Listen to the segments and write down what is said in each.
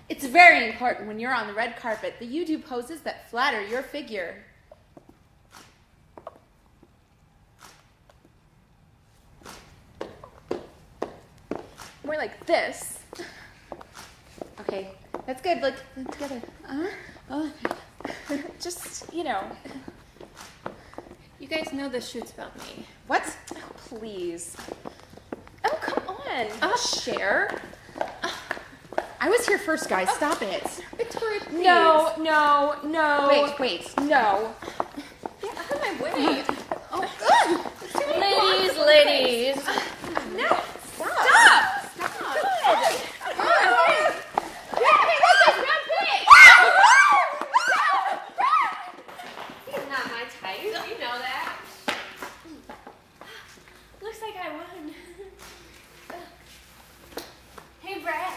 It's very important when you're on the red carpet that you do poses that flatter your figure. More like this. Okay, that's good. Look together. Just, you know. You guys know this shoot's about me. What? Oh, please. Oh, come on. Cher. I was here first, guys. Stop it. Victoria, please. No. Wait. No. Get out of my way. Ladies. No. Stop. He's not my type. You know that. Looks like I won. Hey, Brad.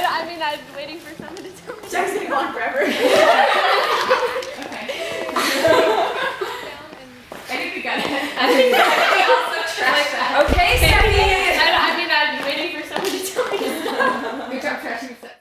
I mean, I was waiting for someone to tell me. Jack's gonna go on forever.